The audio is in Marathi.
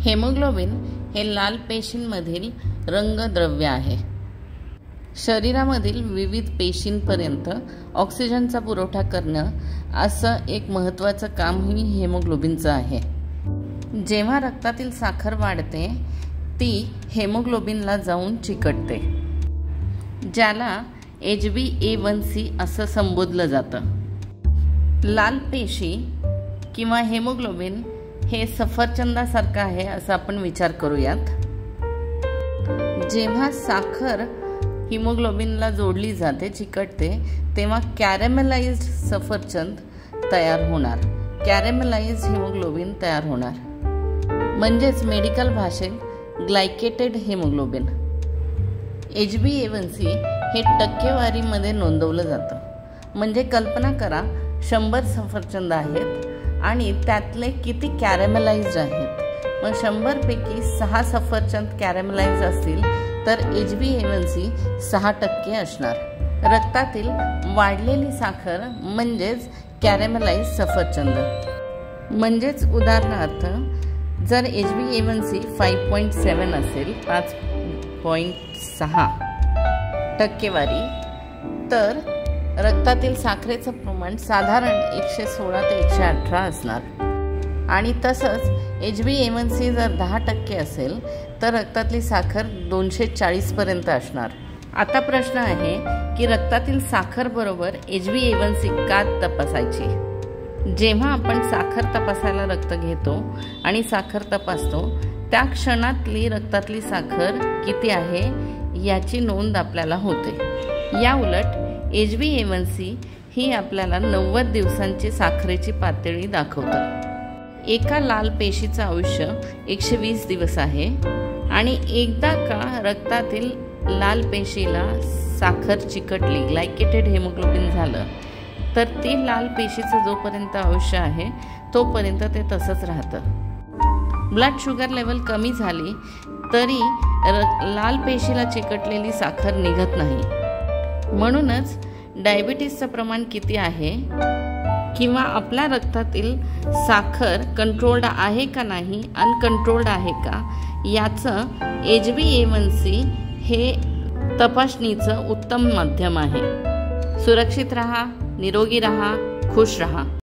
हेमोग्लोबिन हे लाल पेशींमधील रंगद्रव्य आहे. शरीरामधील विविध पेशींपर्यंत ऑक्सिजनचा पुरवठा करणं असं एक महत्त्वाचं कामही हेमोग्लोबिनचं आहे. जेव्हा रक्तातील साखर वाढते ती हेमोग्लोबिनला जाऊन चिकटते, ज्याला HbA1c असं संबोधलं जातं. लाल पेशी किंवा हेमोग्लोबिन हे सफरचंदासारखं आहे असं आपण विचार करूयात. जेव्हा साखर हिमोग्लोबिनला जोडली जाते, चिकटते, तेव्हा कॅरेमलाइज्ड सफरचंद तयार होणार, कॅरेमलाइज्ड हिमोग्लोबिन तयार होणार. म्हणजेच मेडिकल भाषेत ग्लायकेटेड हेमोग्लोबिन. HbA1c हे टक्केवारीमध्ये नोंदवलं जातं. म्हणजे कल्पना करा, 100 सफरचंद आहेत आणि त्यातले किती कॅरेमलाइज्ड आहेत. मग 100 पैकी 6 सफरचंद कॅरेमलाइज्ड असतील तर HbA1c 6% असणार. रक्तातील वाढलेली साखर म्हणजेच कॅरेमलाइज्ड सफरचंद. म्हणजेच उदाहरणार्थ जर HbA1c 5.7 असेल, 5.6 टक्केवारी, तर रक्तातील साखरेचं प्रमाण साधारण 116 ते 118 असणार. आणि तसंच HbA1c जर 10% असेल तर रक्तातली साखर 240 पर्यंत असणार. आता प्रश्न आहे की रक्तातील साखर बरोबर HbA1c का तपासायची? जेव्हा आपण साखर तपासायला रक्त घेतो आणि साखर तपासतो त्या क्षणातली रक्तातली साखर किती आहे याची नोंद आपल्याला होते. या उलट HbA1c ही आपल्याला 90 दिवसांची साखरेची पातळी दाखवतं. एका लाल पेशीचं आयुष्य 120 दिवस आहे आणि एकदा का रक्तातील लाल पेशीला साखर चिकटली, ग्लायकेटेड हेमोग्लोबिन झालं, तर ती लाल पेशीचं जोपर्यंत आयुष्य आहे तोपर्यंत ते तसंच राहतं. ब्लड शुगर लेवल कमी झाली तरी लाल पेशीला चिकटलेली साखर निघत नाही. म्हणूनच डायबिटीसचं प्रमाण किती आहे किंवा आपल्या रक्तातील साखर कंट्रोल्ड आहे का नाही, अनकंट्रोल्ड आहे का, याचं HbA1c हे तपासणीचं उत्तम माध्यम आहे. सुरक्षित रहा, निरोगी रहा, खुश रहा.